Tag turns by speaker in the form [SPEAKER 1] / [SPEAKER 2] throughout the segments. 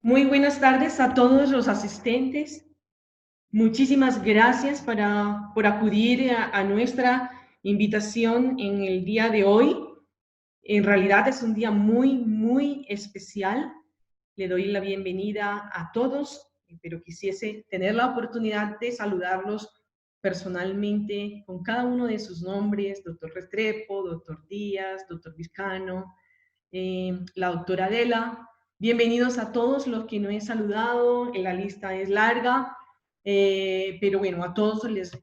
[SPEAKER 1] Muy buenas tardes a todos los asistentes. Muchísimas gracias por acudir a nuestra invitación en el día de hoy. En realidad es un día muy especial. Le doy la bienvenida a todos, pero quisiese tener la oportunidad de saludarlos personalmente con cada uno de sus nombres: doctor Restrepo, doctor Díaz, doctor Vizcano, la doctora Adela. Bienvenidos a todos los que no he saludado, la lista es larga, pero bueno, a todos les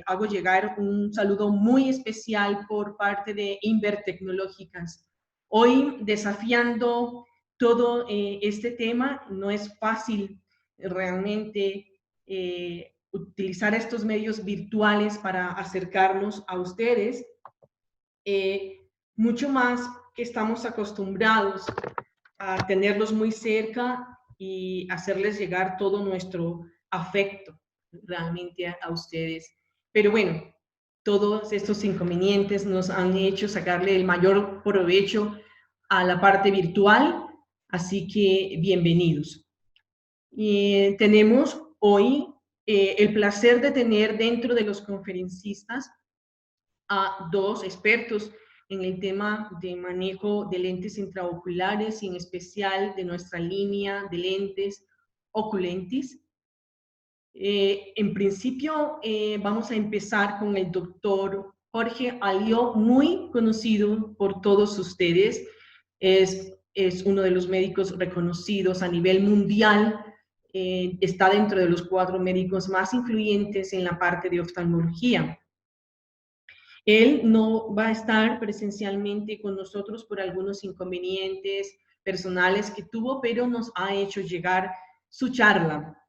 [SPEAKER 1] hago llegar un saludo muy especial por parte de Inver Tecnológicas. Hoy, desafiando todo este tema, no es fácil realmente utilizar estos medios virtuales para acercarnos a ustedes, mucho más que estamos acostumbrados a tenerlos muy cerca y hacerles llegar todo nuestro afecto realmente a ustedes. Pero bueno, todos estos inconvenientes nos han hecho sacarle el mayor provecho a la parte virtual, así que bienvenidos. Tenemos hoy el placer de tener dentro de los conferencistas a dos expertos en el tema de manejo de lentes intraoculares y en especial de nuestra línea de lentes Oculentis. En principio vamos a empezar con el doctor Jorge Alió, muy conocido por todos ustedes. Es uno de los médicos reconocidos a nivel mundial. Está dentro de los 4 médicos más influyentes en la parte de oftalmología. Él no va a estar presencialmente con nosotros por algunos inconvenientes personales que tuvo, pero nos ha hecho llegar su charla.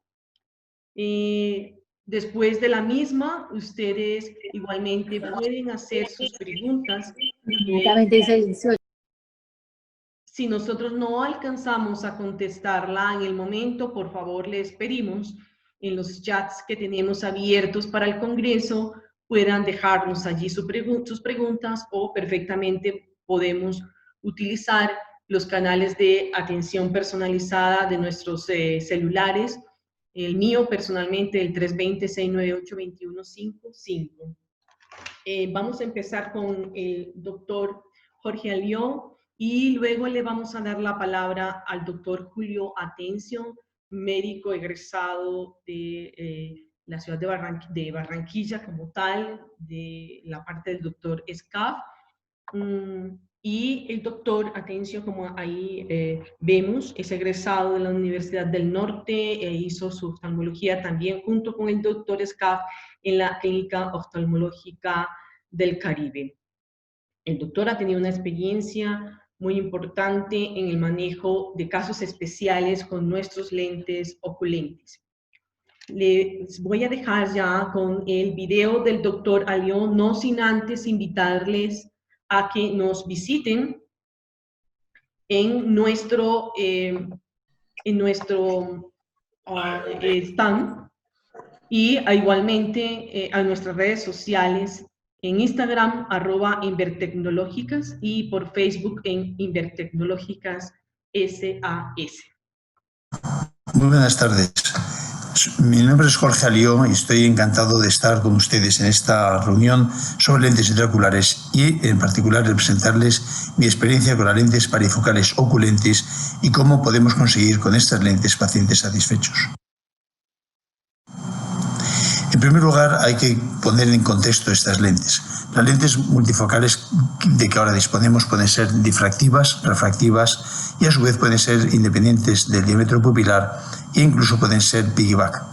[SPEAKER 1] Después de la misma, ustedes igualmente pueden hacer sus preguntas. Si nosotros no alcanzamos a contestarla en el momento, por favor les pedimos en los chats que tenemos abiertos para el Congreso puedan dejarnos allí sus preguntas, o perfectamente podemos utilizar los canales de atención personalizada de nuestros celulares. El mío personalmente, el 320-698-2155. Vamos a empezar con el doctor Jorge Alió y luego le vamos a dar la palabra al doctor Julio Atencio, médico egresado de la ciudad de Barranquilla como tal, de la parte del doctor Scaf. Y el doctor Atencio, como ahí vemos, es egresado de la Universidad del Norte e hizo su oftalmología también junto con el doctor Scaf en la Clínica Oftalmológica del Caribe. El doctor ha tenido una experiencia muy importante en el manejo de casos especiales con nuestros lentes Oculentis. Les voy a dejar ya con el video del doctor Alió, no sin antes invitarles a que nos visiten en nuestro stand y igualmente a nuestras redes sociales en Instagram @Invertecnológicas y por Facebook en Invertecnológicas SAS.
[SPEAKER 2] Muy buenas tardes. Mi nombre es Jorge Alió y estoy encantado de estar con ustedes en esta reunión sobre lentes intraoculares y en particular representarles mi experiencia con las lentes parifocales Oculentis y cómo podemos conseguir con estas lentes pacientes satisfechos. En primer lugar, hay que poner en contexto estas lentes. Las lentes multifocales de que ahora disponemos pueden ser difractivas, refractivas y a su vez pueden ser independientes del diámetro pupilar e incluso pueden ser piggyback.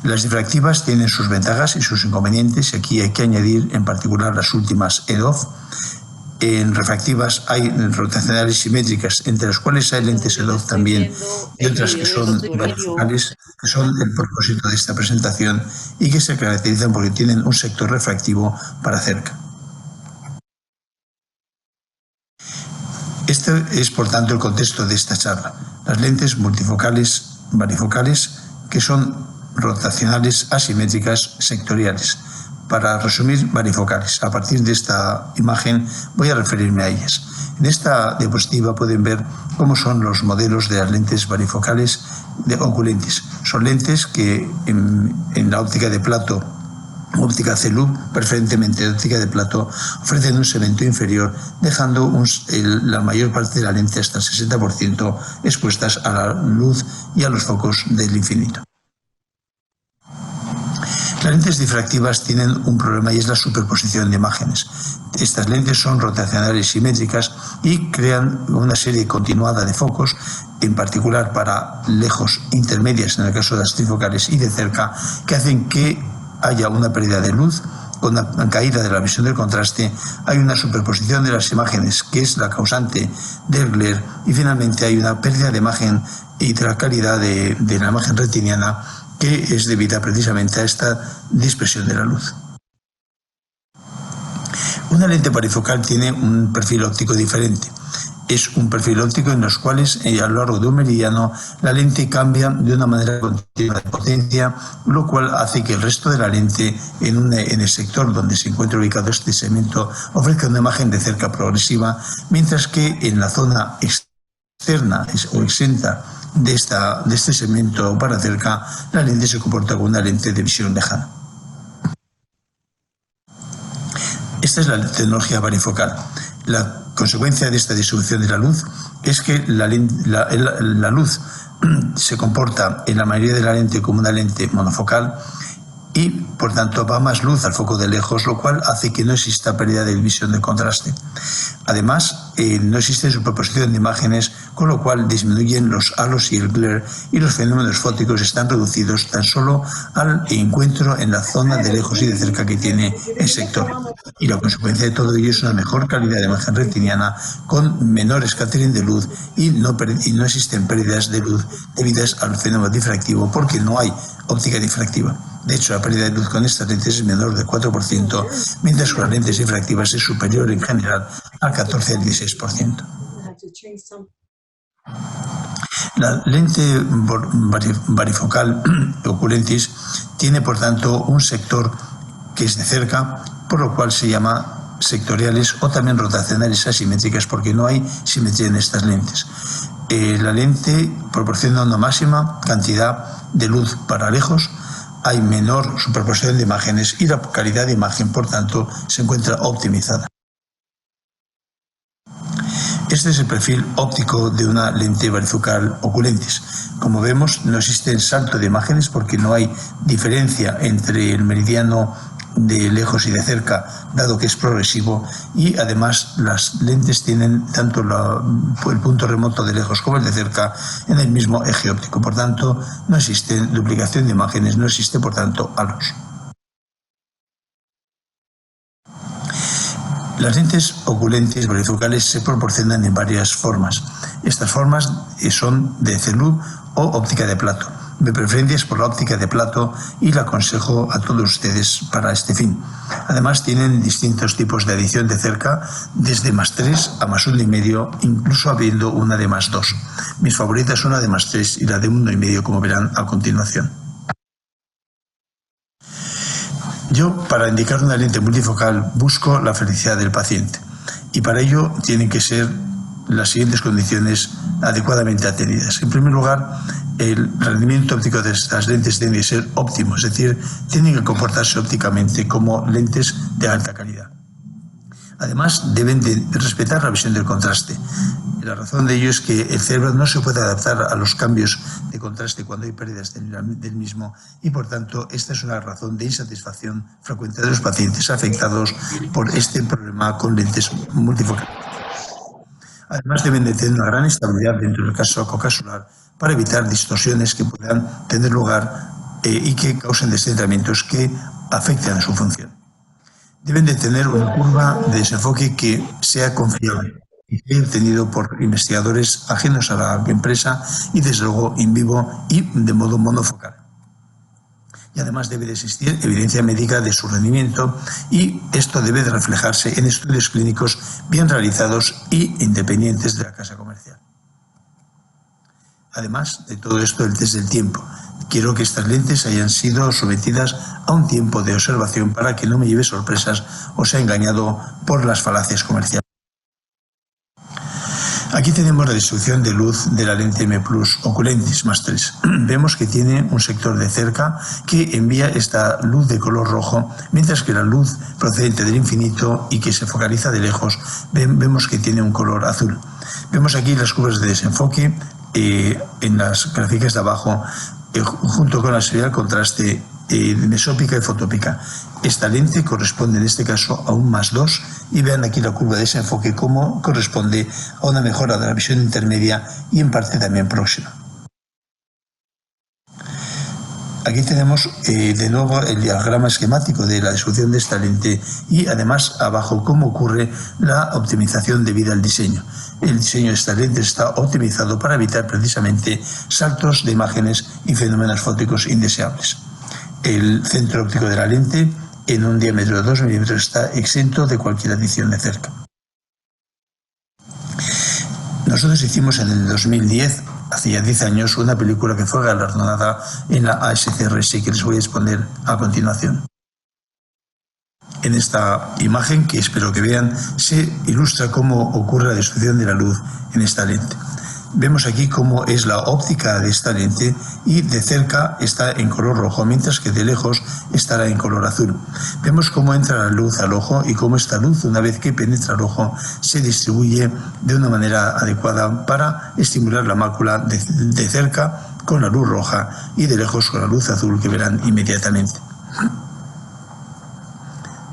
[SPEAKER 2] Las difractivas tienen sus ventajas y sus inconvenientes y aquí hay que añadir en particular las últimas EDOF. En refractivas hay rotacionales simétricas, entre las cuales hay lentes EDOF también y otras que son parifocales, que son el propósito de esta presentación y que se caracterizan porque tienen un sector refractivo para cerca. Este es, por tanto, el contexto de esta charla. Las lentes multifocales varifocales, que son rotacionales asimétricas sectoriales. para resumir, varifocales. A partir de esta imagen voy a referirme a ellas. En esta diapositiva pueden ver cómo son los modelos de las lentes varifocales de oculentis. Son lentes que en la óptica de plato, óptica CELUB, preferentemente óptica de plato, ofrecen un segmento inferior, dejando la mayor parte de la lente, hasta el 60%, expuestas a la luz y a los focos del infinito. Las lentes difractivas tienen un problema y es la superposición de imágenes. Estas lentes son rotacionales simétricas y crean una serie continuada de focos, en particular para lejos, intermedias en el caso de las trifocales y de cerca, que hacen que haya una pérdida de luz, con una caída de la visión del contraste, hay una superposición de las imágenes que es la causante del glare y finalmente hay una pérdida de imagen y de la calidad de la imagen retiniana, que es debida precisamente a esta dispersión de la luz. Una lente varifocal tiene un perfil óptico diferente. Es un perfil óptico en los cuales a lo largo de un meridiano la lente cambia de una manera continua de potencia, lo cual hace que el resto de la lente en el sector donde se encuentra ubicado este segmento ofrezca una imagen de cerca progresiva, mientras que en la zona externa o exenta de este segmento para cerca, la lente se comporta como una lente de visión lejana. Esta es la tecnología varifocal. La consecuencia de esta distribución de la luz es que la luz se comporta en la mayoría de la lente como una lente monofocal y, por tanto, va más luz al foco de lejos, lo cual hace que no exista pérdida de visión de contraste. Además, no existe superposición de imágenes, con lo cual disminuyen los halos y el glare, y los fenómenos fóticos están reducidos tan solo al encuentro en la zona de lejos y de cerca que tiene el sector. Y la consecuencia de todo ello es una mejor calidad de imagen retiniana con menor scattering de luz y no existen pérdidas de luz debidas al fenómeno difractivo, porque no hay óptica difractiva. De hecho, la pérdida de luz con estas lentes es menor del 4%, mientras que con las lentes difractivas es superior en general al 14 al 16%. La lente varifocal oculentis tiene, por tanto, un sector que es de cerca, por lo cual se llama sectoriales o también rotacionales asimétricas, porque no hay simetría en estas lentes. La lente proporciona una máxima cantidad de luz para lejos, hay menor superposición de imágenes y la calidad de imagen, por tanto, se encuentra optimizada. Este es el perfil óptico de una lente varifocal oculentis. Como vemos, no existe salto de imágenes porque no hay diferencia entre el meridiano de lejos y de cerca, dado que es progresivo, y además las lentes tienen tanto el punto remoto de lejos como el de cerca en el mismo eje óptico. Por tanto, no existe duplicación de imágenes, no existe, por tanto, halos. Las lentes oculentes varifocales se proporcionan en varias formas. Estas formas son de CELUB o óptica de plato. Mi preferencia es por la óptica de plato y la aconsejo a todos ustedes para este fin. Además, tienen distintos tipos de adición de cerca, desde +3 a +1,5, incluso habiendo una de +2. Mis favoritas son la de +3 y la de 1,5, como verán a continuación. Yo, para indicar una lente multifocal, busco la felicidad del paciente y para ello tienen que ser las siguientes condiciones adecuadamente atendidas. En primer lugar, el rendimiento óptico de estas lentes tiene que ser óptimo, es decir, tienen que comportarse ópticamente como lentes de alta calidad. Además, deben de respetar la visión del contraste. La razón de ello es que el cerebro no se puede adaptar a los cambios de contraste cuando hay pérdidas del mismo y, por tanto, esta es una razón de insatisfacción frecuente de los pacientes afectados por este problema con lentes multifocales. Además, deben de tener una gran estabilidad dentro del caso cocasular para evitar distorsiones que puedan tener lugar y que causen descentramientos que afecten a su función. Deben de tener una curva de desenfoque que sea confiable y que haya obtenido por investigadores ajenos a la empresa y, desde luego, in vivo y de modo monofocal. Y además debe de existir evidencia médica de su rendimiento y esto debe de reflejarse en estudios clínicos bien realizados y independientes de la casa comercial. Además de todo esto, el test del tiempo, quiero que estas lentes hayan sido sometidas a un tiempo de observación para que no me lleve sorpresas o sea engañado por las falacias comerciales. Aquí tenemos la distribución de luz de la lente M+ Oculentis +3. Vemos que tiene un sector de cerca que envía esta luz de color rojo, mientras que la luz procedente del infinito y que se focaliza de lejos, vemos que tiene un color azul. Vemos aquí las curvas de desenfoque en las gráficas de abajo, junto con la serie de contraste mesópica y fotópica. Esta lente corresponde en este caso a un +2 y vean aquí la curva de desenfoque como corresponde a una mejora de la visión intermedia y en parte también próxima. Aquí tenemos de nuevo el diagrama esquemático de la distribución de esta lente y además abajo cómo ocurre la optimización debida al diseño. El diseño de esta lente está optimizado para evitar precisamente saltos de imágenes y fenómenos fóticos indeseables. El centro óptico de la lente en un diámetro de 2 milímetros está exento de cualquier adición de cerca. Nosotros hicimos en el 2010, hace ya 10 años, una película que fue galardonada en la ASCRS que les voy a exponer a continuación. En esta imagen, que espero que vean, se ilustra cómo ocurre la distribución de la luz en esta lente. Vemos aquí cómo es la óptica de esta lente y de cerca está en color rojo, mientras que de lejos estará en color azul. Vemos cómo entra la luz al ojo y cómo esta luz, una vez que penetra el ojo, se distribuye de una manera adecuada para estimular la mácula de cerca con la luz roja y de lejos con la luz azul, que verán inmediatamente.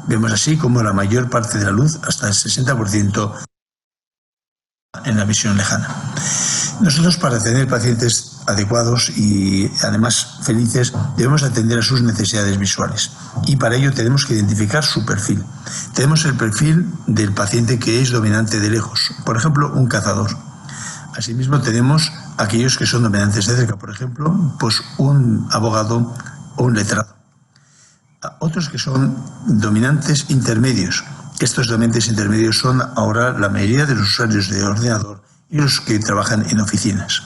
[SPEAKER 2] Vemos así como la mayor parte de la luz, hasta el 60%, en la visión lejana. Nosotros, para tener pacientes adecuados y además felices, debemos atender a sus necesidades visuales y para ello tenemos que identificar su perfil. Tenemos el perfil del paciente que es dominante de lejos, por ejemplo, un cazador. Asimismo, tenemos aquellos que son dominantes de cerca, por ejemplo, pues un abogado o un letrado. Otros que son dominantes intermedios. Estos dominantes intermedios son ahora la mayoría de los usuarios de ordenador y los que trabajan en oficinas.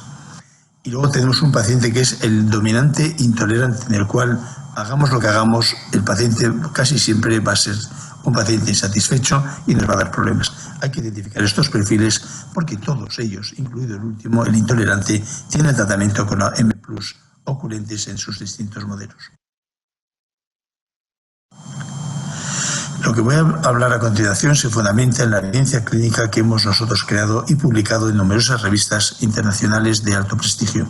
[SPEAKER 2] Y luego tenemos un paciente que es el dominante intolerante, en el cual hagamos lo que hagamos, el paciente casi siempre va a ser un paciente insatisfecho y nos va a dar problemas. Hay que identificar estos perfiles porque todos ellos, incluido el último, el intolerante, tienen tratamiento con la M+ Oculentis en sus distintos modelos. Lo que voy a hablar a continuación se fundamenta en la evidencia clínica que hemos nosotros creado y publicado en numerosas revistas internacionales de alto prestigio.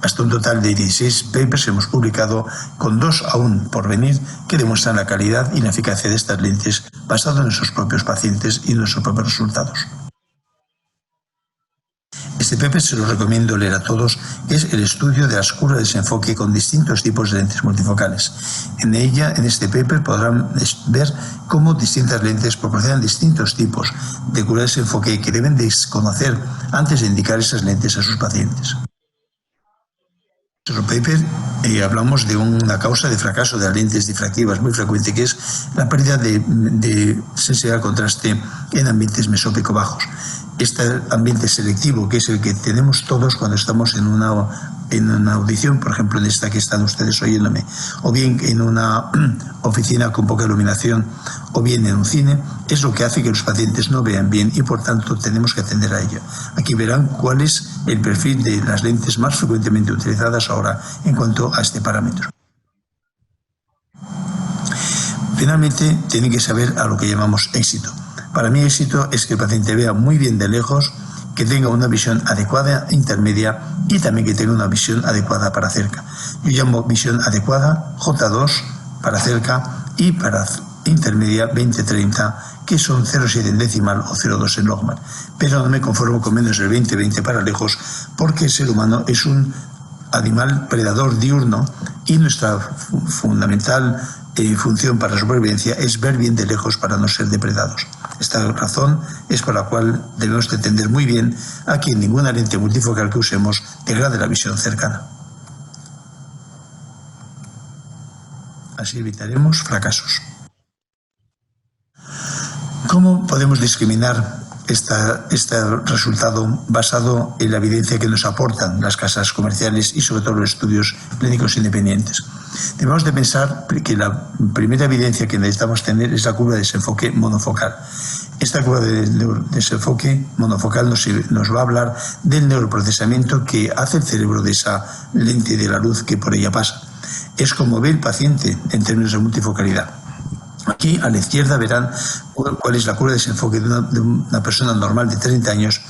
[SPEAKER 2] Hasta un total de 16 papers hemos publicado, con 2 aún por venir, que demuestran la calidad y la eficacia de estas lentes basado en nuestros propios pacientes y nuestros propios resultados. Este paper se lo recomiendo leer a todos, es el estudio de las curvas de desenfoque con distintos tipos de lentes multifocales. En ella, en este paper, podrán ver cómo distintas lentes proporcionan distintos tipos de curvas de desenfoque que deben desconocer antes de indicar esas lentes a sus pacientes. En nuestro paper hablamos de una causa de fracaso de las lentes difractivas muy frecuente, que es la pérdida de sensibilidad al contraste en ambientes mesópico bajos. Este ambiente selectivo, que es el que tenemos todos cuando estamos en una audición, por ejemplo en esta que están ustedes oyéndome, o bien en una oficina con poca iluminación, o bien en un cine, es lo que hace que los pacientes no vean bien y por tanto tenemos que atender a ello. Aquí verán cuál es el perfil de las lentes más frecuentemente utilizadas ahora en cuanto a este parámetro. Finalmente, tienen que saber a lo que llamamos éxito. Para mí éxito es que el paciente vea muy bien de lejos, que tenga una visión adecuada, intermedia y también que tenga una visión adecuada para cerca. Yo llamo visión adecuada J2 para cerca y para intermedia 20-30, que son 0,7 en decimal o 0,2 en logman. Pero no me conformo con menos del 20-20 para lejos, porque el ser humano es un animal predador diurno y nuestra fundamental función para la supervivencia es ver bien de lejos para no ser depredados. Esta razón es por la cual debemos de entender muy bien a que ninguna lente multifocal que usemos degrade la visión cercana. Así evitaremos fracasos. ¿Cómo podemos discriminar este resultado basado en la evidencia que nos aportan las casas comerciales y sobre todo los estudios clínicos independientes. Debemos de pensar que la primera evidencia que necesitamos tener es la curva de desenfoque monofocal. Esta curva de desenfoque monofocal nos va a hablar del neuroprocesamiento que hace el cerebro de esa lente de la luz que por ella pasa. Es como ve el paciente en términos de multifocalidad. Aquí a la izquierda verán cuál es la curva de desenfoque de una persona normal de 30 años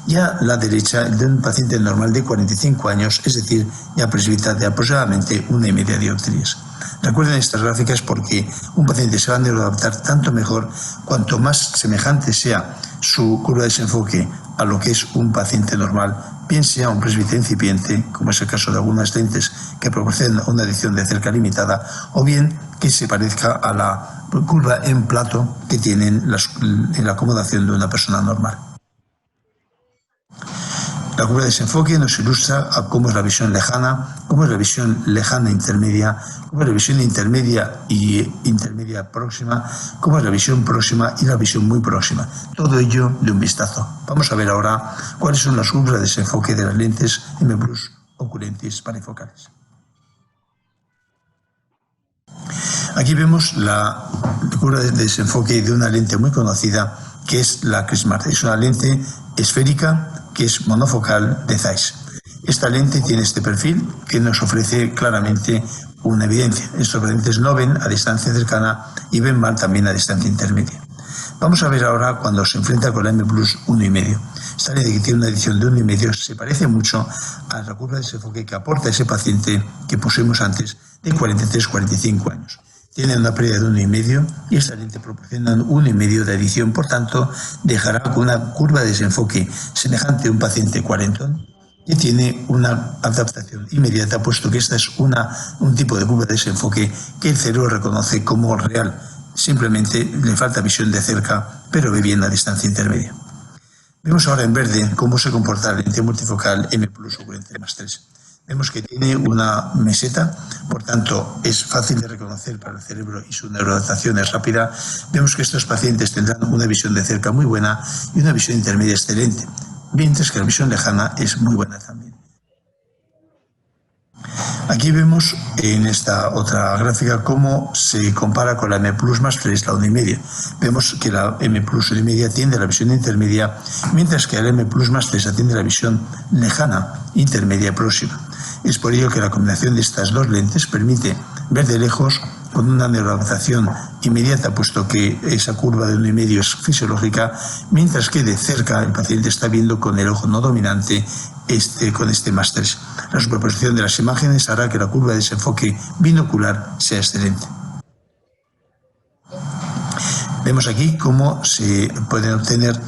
[SPEAKER 2] y a la derecha de un paciente normal de 45 años, es decir, ya presbita de aproximadamente 1,5 dioptrías. Recuerden estas gráficas porque un paciente se va a neuroadaptar tanto mejor cuanto más semejante sea su curva de desenfoque a lo que es un paciente normal, bien sea un presbítero incipiente, como es el caso de algunas lentes que proporcionan una edición de cerca limitada, o bien que se parezca a la curva en plato que tienen en la acomodación de una persona normal. La curva de desenfoque nos ilustra a cómo es la visión lejana, cómo es la visión lejana intermedia, cómo es la visión intermedia y intermedia próxima, cómo es la visión próxima y la visión muy próxima. Todo ello de un vistazo. Vamos a ver ahora cuáles son las curvas de desenfoque de las lentes M+ oculentis parifocales. Aquí vemos la curva de desenfoque de una lente muy conocida que es la Crismart. Es una lente esférica que es monofocal de Zeiss. Esta lente tiene este perfil que nos ofrece claramente una evidencia. Estos pacientes no ven a distancia cercana y ven mal también a distancia intermedia. Vamos a ver ahora cuando se enfrenta con la M+ 1,5. Esta lente que tiene una edición de 1,5 se parece mucho a la curva de desenfoque que aporta ese paciente que pusimos antes de 43-45 años. Tiene una pérdida de 1,5 y esta lente proporciona 1,5 de adición, por tanto dejará con una curva de desenfoque semejante a un paciente cuarentón que tiene una adaptación inmediata, puesto que esta es un tipo de curva de desenfoque que el cerebro reconoce como real. Simplemente le falta visión de cerca, pero ve bien a distancia intermedia. Vemos ahora en verde cómo se comporta la lente multifocal M+ oculente más 3. Vemos que tiene una meseta, por tanto es fácil de reconocer para el cerebro y su neuroadaptación es rápida. Vemos que estos pacientes tendrán una visión de cerca muy buena y una visión intermedia excelente, mientras que la visión lejana es muy buena también. Aquí vemos en esta otra gráfica cómo se compara con la M+ más 3, la 1,5. Vemos que la M+ 1,5 atiende a la visión intermedia, mientras que la M+ más 3 atiende a la visión lejana, intermedia y próxima. Es por ello que la combinación de estas dos lentes permite ver de lejos con una neuroadaptación inmediata, puesto que esa curva de 1,5 es fisiológica, mientras que de cerca el paciente está viendo con el ojo no dominante con este más 3. La superposición de las imágenes hará que la curva de desenfoque binocular sea excelente. Vemos aquí cómo se pueden obtener,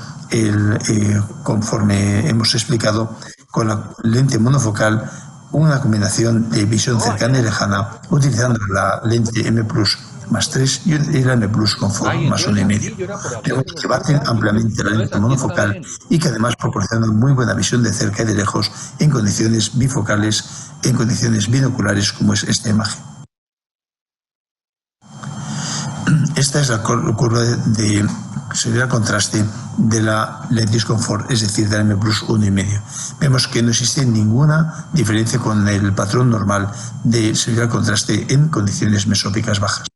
[SPEAKER 2] conforme hemos explicado, con la lente monofocal una combinación de visión cercana y lejana utilizando la lente M+ más 3 y la M+ confort más 1,5. Vemos que baten ampliamente la lente monofocal y que además proporcionan muy buena visión de cerca y de lejos en condiciones bifocales, en condiciones binoculares como es esta imagen. Esta es la curva de severo contraste de la lente confort, es decir, de la M+ 1,5. Vemos que no existe ninguna diferencia con el patrón normal de severo contraste en condiciones mesópicas bajas.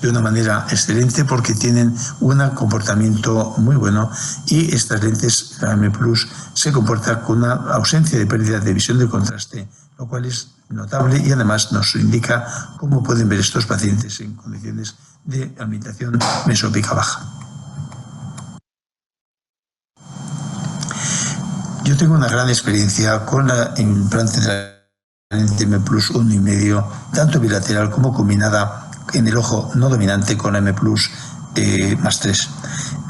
[SPEAKER 2] De una manera excelente porque tienen un comportamiento muy bueno y estas lentes, la M+, se comporta con una ausencia de pérdida de visión de contraste, lo cual es notable y además nos indica cómo pueden ver estos pacientes en condiciones de ambientación mesópica baja. Yo tengo una gran experiencia con la implante de la lente M+ 1,5, tanto bilateral como combinada en el ojo no dominante con la M+ más 3.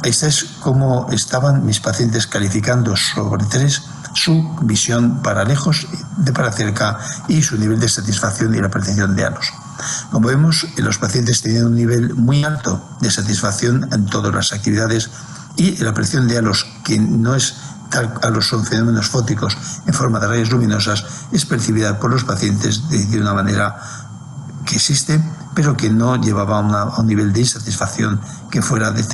[SPEAKER 2] Esta es como estaban mis pacientes calificando sobre 3 su visión para lejos, de para cerca y su nivel de satisfacción y la percepción de halos. Como vemos, los pacientes tenían un nivel muy alto de satisfacción en todas las actividades y la percepción de halos, que no es tal, halos son fenómenos fóticos en forma de rayas luminosas, es percibida por los pacientes de una manera que existe, pero que no llevaba a un nivel de insatisfacción que fuera de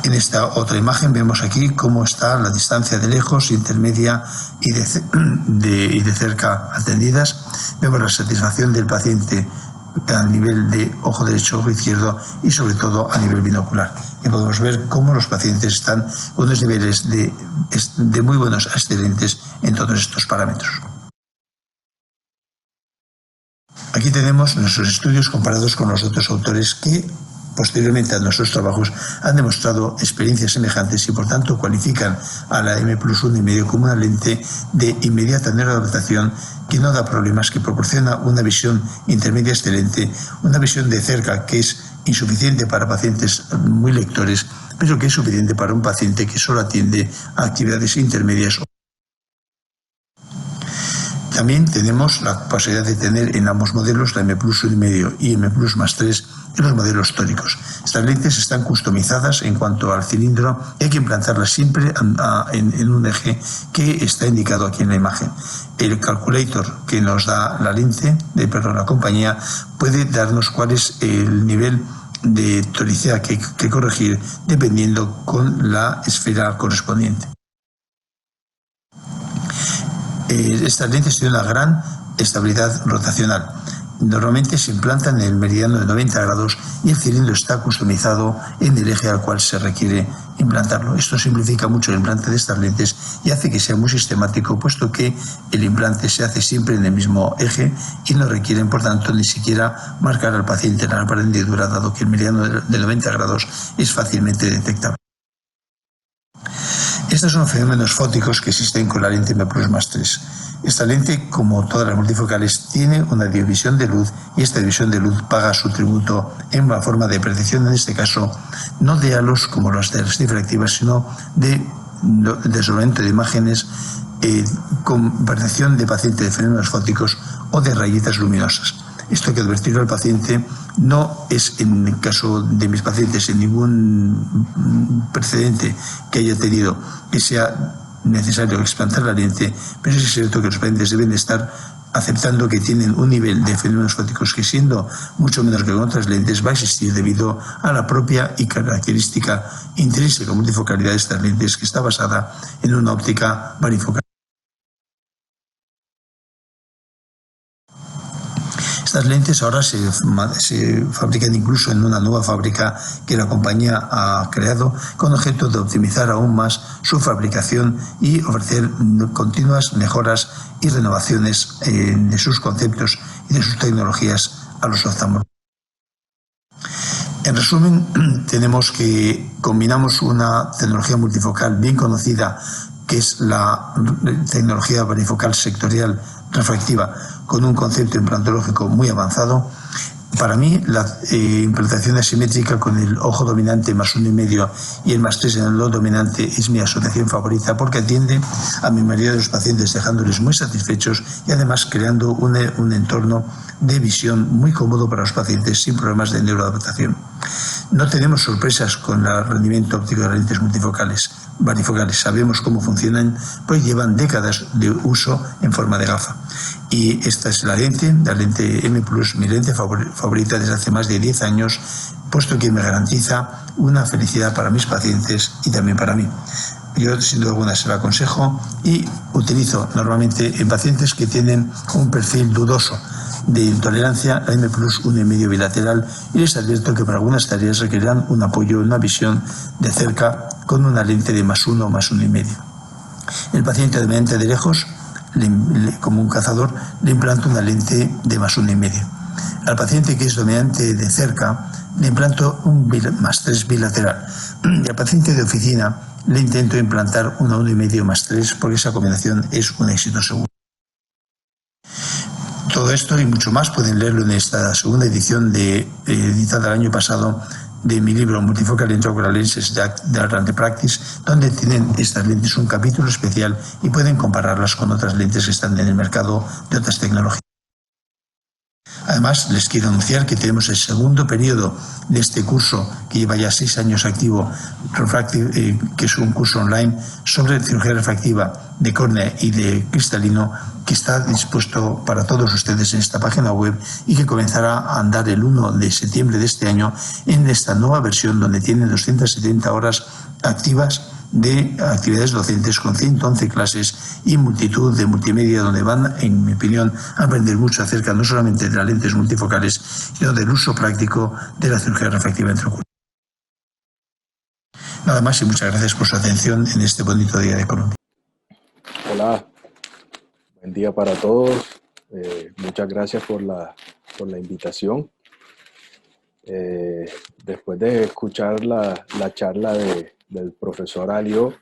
[SPEAKER 2] En esta otra imagen vemos aquí cómo está la distancia de lejos, intermedia y de cerca atendidas. Vemos la satisfacción del paciente a nivel de ojo derecho, ojo izquierdo y sobre todo a nivel binocular. Y podemos ver cómo los pacientes están con unos niveles de muy buenos a excelentes en todos estos parámetros. Aquí tenemos nuestros estudios comparados con los otros autores que posteriormente a nuestros trabajos han demostrado experiencias semejantes y por tanto cualifican a la M+1,5 como una lente de inmediata neuroadaptación que no da problemas, que proporciona una visión intermedia excelente, una visión de cerca que es insuficiente para pacientes muy lectores, pero que es suficiente para un paciente que solo atiende a actividades intermedias. También tenemos la posibilidad de tener en ambos modelos la M+1,5 y M++3 en los modelos tóricos. Estas lentes están customizadas en cuanto al cilindro y hay que implantarlas siempre en un eje que está indicado aquí en la imagen. El calculator que nos da la compañía puede darnos cuál es el nivel de toricidad que hay que corregir dependiendo con la esfera correspondiente. Estas lentes tienen una gran estabilidad rotacional. Normalmente se implantan en el meridiano de 90 grados y el cilindro está customizado en el eje al cual se requiere implantarlo. Esto simplifica mucho el implante de estas lentes y hace que sea muy sistemático, puesto que el implante se hace siempre en el mismo eje y no requieren, por tanto, ni siquiera marcar al paciente en la pared hendidura, dado que el meridiano de 90 grados es fácilmente detectable. Estos son fenómenos fóticos que existen con la lente M++3. Esta lente, como todas las multifocales, tiene una división de luz y esta división de luz paga su tributo en la forma de percepción, en este caso, no de halos como las de las difractivas, sino de desdoblamiento de imágenes con percepción de paciente de fenómenos fóticos o de rayitas luminosas. Esto hay que advertirlo al paciente. No es en el caso de mis pacientes en ningún precedente que haya tenido que sea necesario explantar la lente, pero es cierto que los pacientes deben estar aceptando que tienen un nivel de fenómenos fóticos que, siendo mucho menos que con otras lentes, va a existir debido a la propia y característica intrínseca multifocalidad de estas lentes, que está basada en una óptica varifocal. Estas lentes ahora se fabrican incluso en una nueva fábrica que la compañía ha creado con objeto de optimizar aún más su fabricación y ofrecer continuas mejoras y renovaciones de sus conceptos y de sus tecnologías a los oftalmólogos. En resumen, tenemos que combinamos una tecnología multifocal bien conocida, que es la tecnología varifocal sectorial refractiva, con un concepto implantológico muy avanzado. Para mí, la implantación asimétrica con el ojo dominante +1,5 y el +3 en el ojo dominante es mi asociación favorita, porque atiende a mi mayoría de los pacientes, dejándoles muy satisfechos y además creando un entorno de visión muy cómodo para los pacientes sin problemas de neuroadaptación. No tenemos sorpresas con el rendimiento óptico de las lentes multifocales, varifocales. Sabemos cómo funcionan, pues llevan décadas de uso en forma de gafa. Y esta es la lente M+, mi lente favorita desde hace más de 10 años, puesto que me garantiza una felicidad para mis pacientes y también para mí. Yo, sin duda alguna, se lo aconsejo y utilizo normalmente en pacientes que tienen un perfil dudoso de intolerancia a M+1,5 bilateral, y les advierto que para algunas tareas requerirán un apoyo, una visión de cerca con una lente de +1 o +1,5. El paciente dominante de lejos, como un cazador, le implanto una lente de +1,5. Al paciente que es dominante de cerca, le implanto un +3 bilateral. Y al paciente de oficina le intento implantar una 1,5 +3, porque esa combinación es un éxito seguro. Todo esto y mucho más pueden leerlo en esta segunda edición editada el año pasado de mi libro Multifocal Intraocular Lenses de Advanced Practice, donde tienen estas lentes un capítulo especial y pueden compararlas con otras lentes que están en el mercado de otras tecnologías. Además, les quiero anunciar que tenemos el segundo periodo de este curso, que lleva ya 6 años activo, que es un curso online sobre cirugía refractiva de córnea y de cristalino, que está dispuesto para todos ustedes en esta página web y que comenzará a andar el 1 de septiembre de este año en esta nueva versión, donde tiene 270 horas activas de actividades docentes con 111 clases y multitud de multimedia, donde van, en mi opinión, a aprender mucho acerca no solamente de las lentes multifocales, sino del uso práctico de la cirugía refractiva intraocular. Nada más y muchas gracias por su atención en este bonito día de Colombia.
[SPEAKER 3] Hola, buen día para todos. Muchas gracias por la invitación. Después de escuchar la charla del profesor Alio,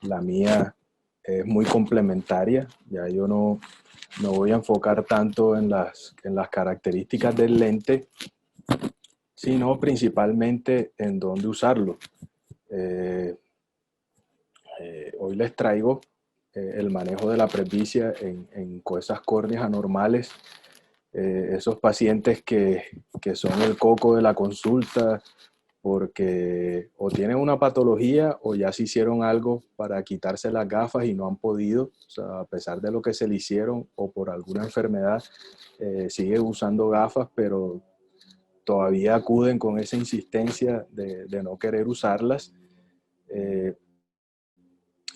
[SPEAKER 3] la mía es muy complementaria. Ya yo no voy a enfocar tanto en las características del lente, sino principalmente en dónde usarlo. Hoy les traigo el manejo de la presbicia en esas córneas anormales, esos pacientes que son el coco de la consulta porque o tienen una patología o ya se hicieron algo para quitarse las gafas y no han podido, o sea, a pesar de lo que se le hicieron o por alguna enfermedad, sigue usando gafas, pero todavía acuden con esa insistencia de no querer usarlas.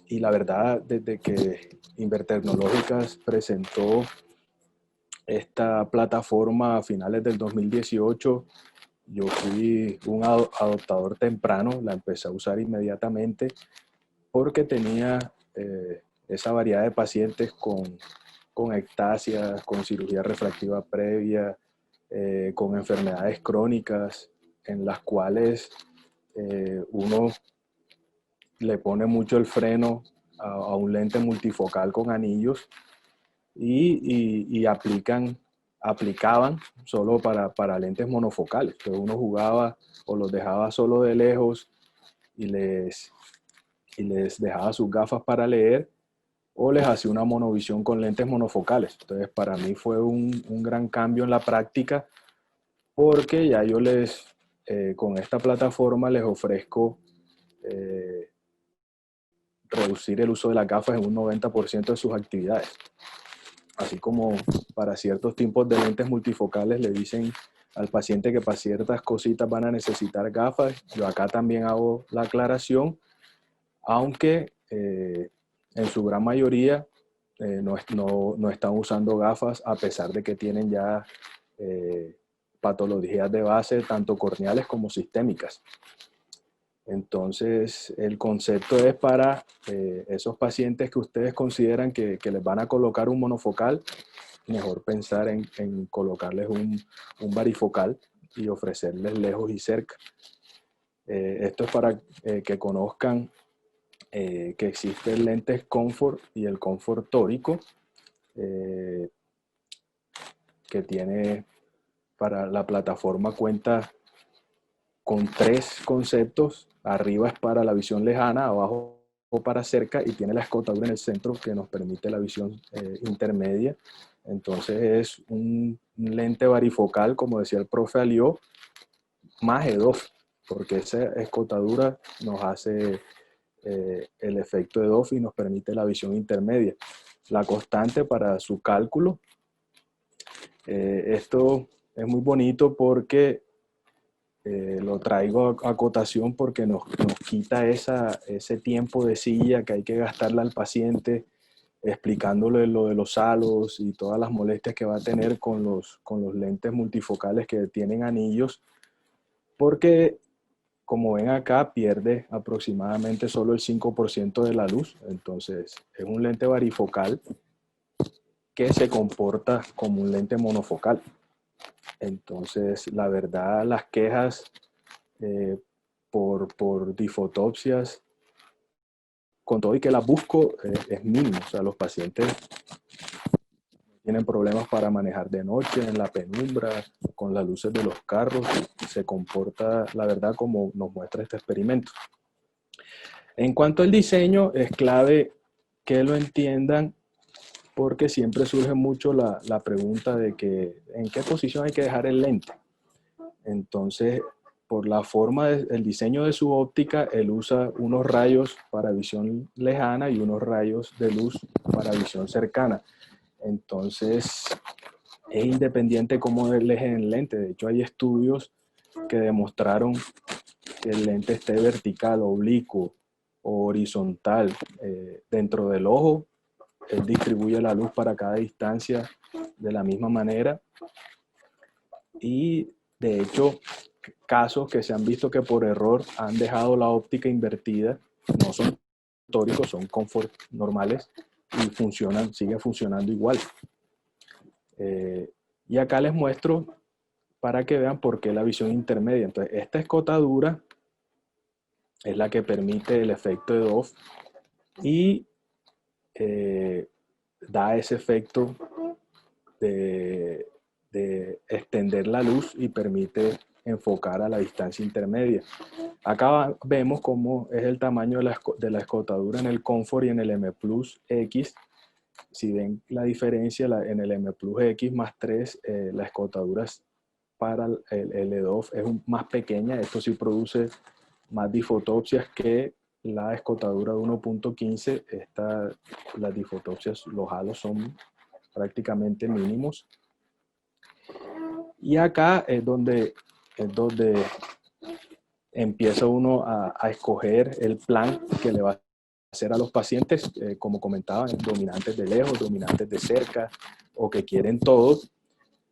[SPEAKER 3] Y la verdad, desde que Invertecnológicas presentó esta plataforma a finales del 2018, yo fui un adoptador temprano, la empecé a usar inmediatamente porque tenía esa variedad de pacientes con ectasias, con cirugía refractiva previa, con enfermedades crónicas en las cuales uno le pone mucho el freno a un lente multifocal con anillos y aplicaban solo para lentes monofocales. Entonces uno jugaba o los dejaba solo de lejos y les dejaba sus gafas para leer, o les hacía una monovisión con lentes monofocales. Entonces para mí fue un gran cambio en la práctica, porque ya yo con esta plataforma les ofrezco reducir el uso de las gafas en un 90% de sus actividades. Así como para ciertos tipos de lentes multifocales le dicen al paciente que para ciertas cositas van a necesitar gafas, yo acá también hago la aclaración, aunque en su gran mayoría no están usando gafas, a pesar de que tienen ya patologías de base, tanto corneales como sistémicas. Entonces, el concepto es para esos pacientes que ustedes consideran que les van a colocar un monofocal, mejor pensar en colocarles un varifocal y ofrecerles lejos y cerca. Esto es para que conozcan que existe el lente Comfort y el Comfort tórico, que tiene para la plataforma, cuenta con 3 conceptos. Arriba es para la visión lejana, abajo para cerca, y tiene la escotadura en el centro que nos permite la visión intermedia. Entonces es un lente varifocal, como decía el profe Alió, más EDOF, porque esa escotadura nos hace el efecto EDOF y nos permite la visión intermedia. La constante para su cálculo. Esto es muy bonito porque lo traigo a acotación porque nos quita ese tiempo de silla que hay que gastarle al paciente explicándole lo de los halos y todas las molestias que va a tener con los lentes multifocales que tienen anillos, porque como ven acá pierde aproximadamente solo el 5% de la luz. Entonces es un lente varifocal que se comporta como un lente monofocal. Entonces, la verdad, las quejas por difotopsias, con todo y que las busco, es mínimo. O sea, los pacientes tienen problemas para manejar de noche, en la penumbra, con las luces de los carros. Se comporta, la verdad, como nos muestra este experimento. En cuanto al diseño, es clave que lo entiendan porque siempre surge mucho la pregunta de que en qué posición hay que dejar el lente. Entonces, por la forma del diseño de su óptica, él usa unos rayos para visión lejana y unos rayos de luz para visión cercana. Entonces, es independiente cómo él deje el lente. De hecho, hay estudios que demostraron que el lente esté vertical, oblicuo o horizontal dentro del ojo. Él distribuye la luz para cada distancia de la misma manera. Y de hecho, casos que se han visto que por error han dejado la óptica invertida, no son tóricos, son confort normales y funcionan, siguen funcionando igual. Y acá les muestro para que vean por qué la visión intermedia. Entonces, esta escotadura es la que permite el efecto de Dove y da ese efecto de extender la luz y permite enfocar a la distancia intermedia. Acá vemos cómo es el tamaño de la escotadura en el Comfort y en el M Plus X. Si ven la diferencia, en el M Plus X más 3, la escotadura para el EDOF es más pequeña. Esto sí produce más difotopsias que la escotadura de 1.15. Las difotopsias, los halos son prácticamente mínimos. Y acá es donde empieza uno a escoger el plan que le va a hacer a los pacientes, como comentaba, dominantes de lejos, dominantes de cerca, o que quieren todos.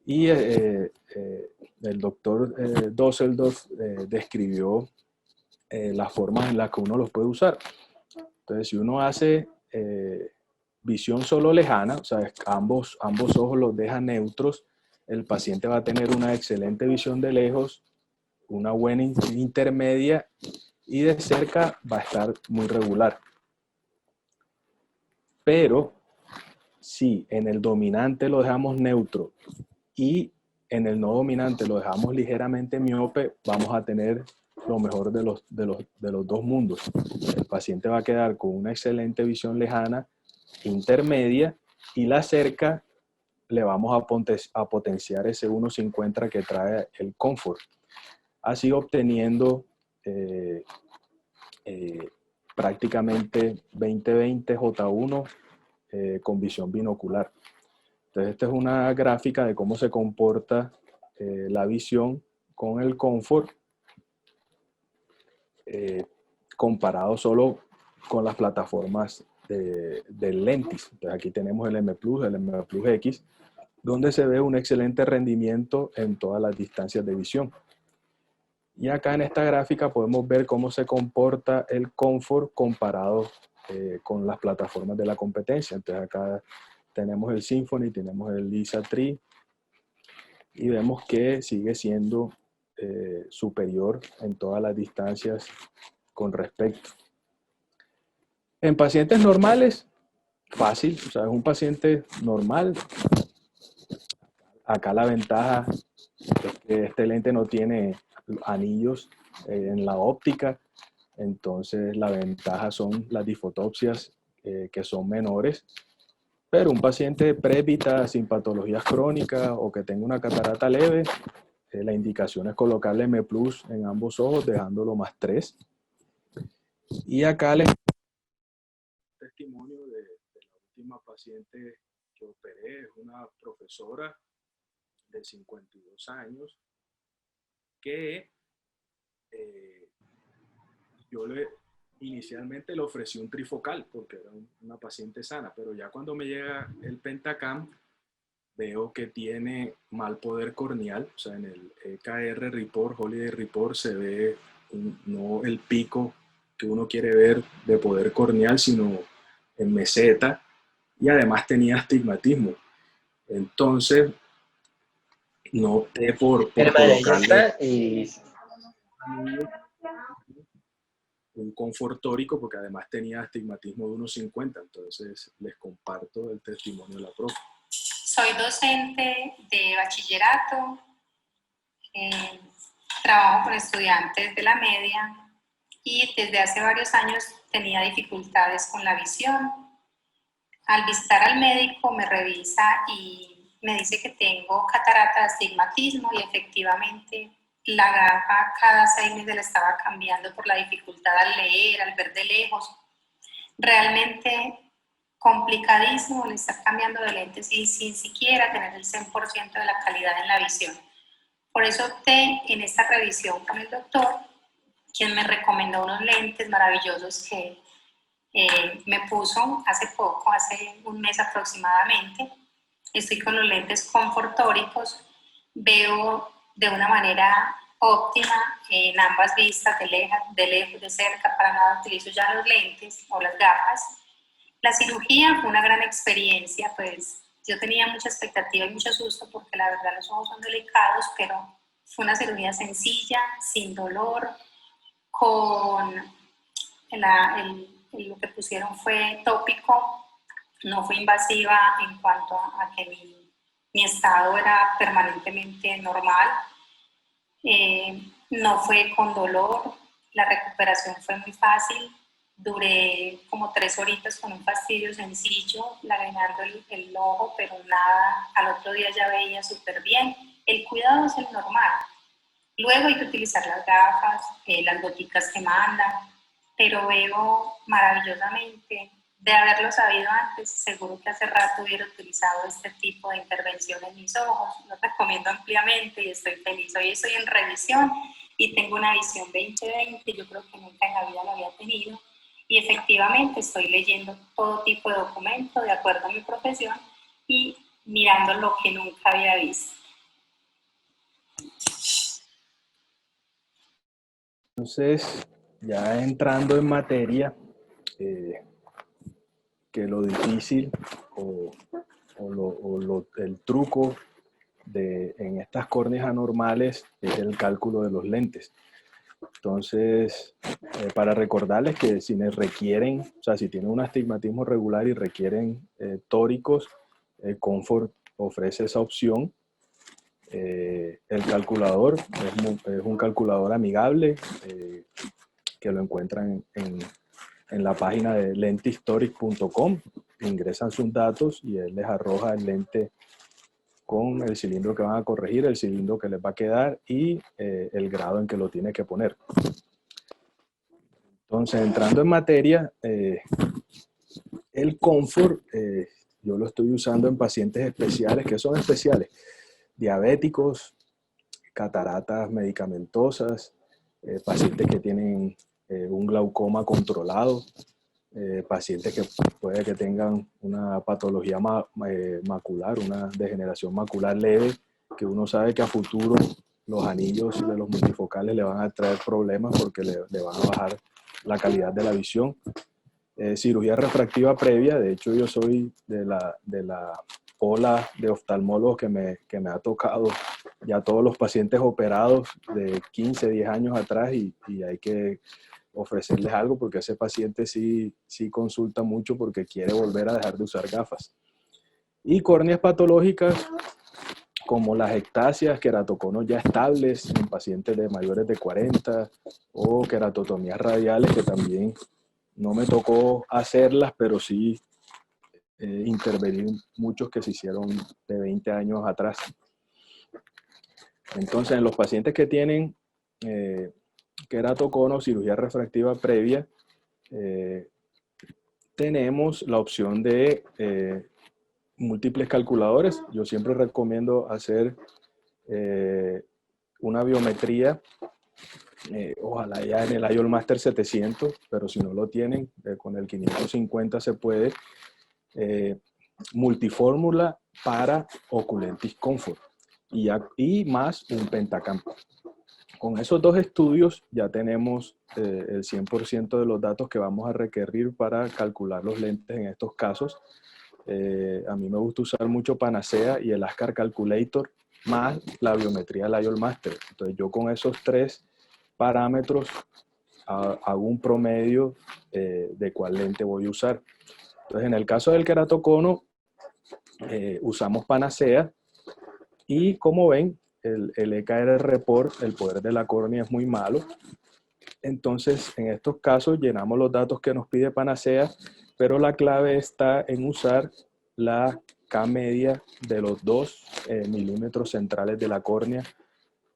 [SPEAKER 3] Y el doctor Dusseldorf describió las formas en las que uno los puede usar. Entonces, si uno hace visión solo lejana, o sea, ambos ojos los deja neutros, el paciente va a tener una excelente visión de lejos, una buena intermedia y de cerca va a estar muy regular. Pero si en el dominante lo dejamos neutro y en el no dominante lo dejamos ligeramente miope, vamos a tener lo mejor de los dos mundos. El paciente va a quedar con una excelente visión lejana, intermedia, y la cerca le vamos a potenciar ese 1.50 que trae el Comfort, así obteniendo prácticamente 20/20 J1 con visión binocular. Entonces, esta es una gráfica de cómo se comporta la visión con el Comfort comparado solo con las plataformas del Lentis. Entonces, aquí tenemos el M Plus, el M Plus X, donde se ve un excelente rendimiento en todas las distancias de visión. Y acá en esta gráfica podemos ver cómo se comporta el Comfort comparado con las plataformas de la competencia. Entonces acá tenemos el Symfony, tenemos el Lisa Tree y vemos que sigue siendo superior en todas las distancias con respecto. En pacientes normales, fácil, o sea, es un paciente normal. Acá la ventaja es que este lente no tiene anillos en la óptica, entonces la ventaja son las difotopsias que son menores, pero un paciente presbita sin patologías crónicas o que tenga una catarata leve, la indicación es colocarle M Plus en ambos ojos dejándolo más 3. Y acá les testimonio de la última paciente que operé, es una profesora de 52 años que yo inicialmente le ofrecí un trifocal porque era una paciente sana, pero ya cuando me llega el Pentacam veo que tiene mal poder corneal, o sea, en el EKR Report, Holiday Report, se ve no el pico que uno quiere ver de poder corneal, sino en meseta, y además tenía astigmatismo. Entonces, no opté por colocarle un confort tórico porque además tenía astigmatismo de 1.50. Entonces, les comparto el testimonio de la profe.
[SPEAKER 4] Soy docente de bachillerato, trabajo con estudiantes de la media y desde hace varios años tenía dificultades con la visión. al visitar al médico me revisa y me dice que tengo catarata de astigmatismo y efectivamente la gafa cada 6 meses la estaba cambiando por la dificultad al leer, al ver de lejos. Realmente complicadísimo el estar cambiando de lentes y sin siquiera tener el 100% de la calidad en la visión. Por eso opté en esta revisión con el doctor, quien me recomendó unos lentes maravillosos que me puso hace poco, hace un mes aproximadamente. Estoy con los lentes confortóricos, veo de una manera óptima en ambas vistas, de lejos, de cerca, para nada utilizo ya los lentes o las gafas. La cirugía fue una gran experiencia, pues yo tenía mucha expectativa y mucho susto porque la verdad los ojos son delicados, pero fue una cirugía sencilla, sin dolor, con lo que pusieron fue tópico, no fue invasiva en cuanto a que mi estado era permanentemente normal, no fue con dolor, la recuperación fue muy fácil, duré como 3 horitas con un fastidio sencillo, lagrimando el ojo, pero nada, al otro día ya veía súper bien. El cuidado es el normal. Luego hay que utilizar las gafas, las goticas que mandan, pero veo maravillosamente. De haberlo sabido antes, seguro que hace rato hubiera utilizado este tipo de intervención en mis ojos. Lo recomiendo ampliamente y estoy feliz. Hoy estoy en revisión y tengo una visión 20/20, yo creo que nunca en la vida lo había tenido. Y efectivamente estoy leyendo todo tipo de documentos de acuerdo a mi profesión y mirando lo que nunca había visto.
[SPEAKER 3] Entonces, ya entrando en materia, que lo difícil el truco en estas córneas anormales es el cálculo de los lentes. Entonces, para recordarles que si requieren, o sea, si tienen un astigmatismo regular y requieren tóricos, Comfort ofrece esa opción. El calculador es un calculador amigable que lo encuentran en la página de lentehistoric.com. Ingresan sus datos y él les arroja el lente con el cilindro que van a corregir, el cilindro que les va a quedar y el grado en que lo tiene que poner. Entonces, entrando en materia, el Comfort, yo lo estoy usando en pacientes especiales. ¿Qué son especiales? Diabéticos, cataratas medicamentosas, pacientes que tienen un glaucoma controlado, pacientes que puede que tengan una patología macular, una degeneración macular leve, que uno sabe que a futuro los anillos de los multifocales le van a traer problemas porque le van a bajar la calidad de la visión. Cirugía refractiva previa, de hecho yo soy de la ola de oftalmólogos que me ha tocado ya todos los pacientes operados de 15, 10 años atrás y hay que ofrecerles algo porque ese paciente sí consulta mucho porque quiere volver a dejar de usar gafas. Y córneas patológicas como las ectasias, queratoconos ya estables en pacientes de mayores de 40 o queratotomías radiales que también no me tocó hacerlas, pero sí intervenir muchos que se hicieron de 20 años atrás. Entonces, en los pacientes que tienen queratocono, cirugía refractiva previa, tenemos la opción de múltiples calculadores. Yo siempre recomiendo hacer una biometría, ojalá ya en el IOL Master 700, pero si no lo tienen, con el 550 se puede. Multifórmula para Oculentis Comfort y más un Pentacam. Con esos dos estudios ya tenemos el 100% de los datos que vamos a requerir para calcular los lentes en estos casos. A mí me gusta usar mucho Panacea y el ASCAR Calculator más la biometría del IOL Master. Entonces yo con esos 3 parámetros hago un promedio de cuál lente voy a usar. Entonces en el caso del queratocono usamos Panacea y como ven el EKR Report, el poder de la córnea es muy malo. Entonces, en estos casos, llenamos los datos que nos pide Panacea pero la clave está en usar la K media de los 2 milímetros centrales de la córnea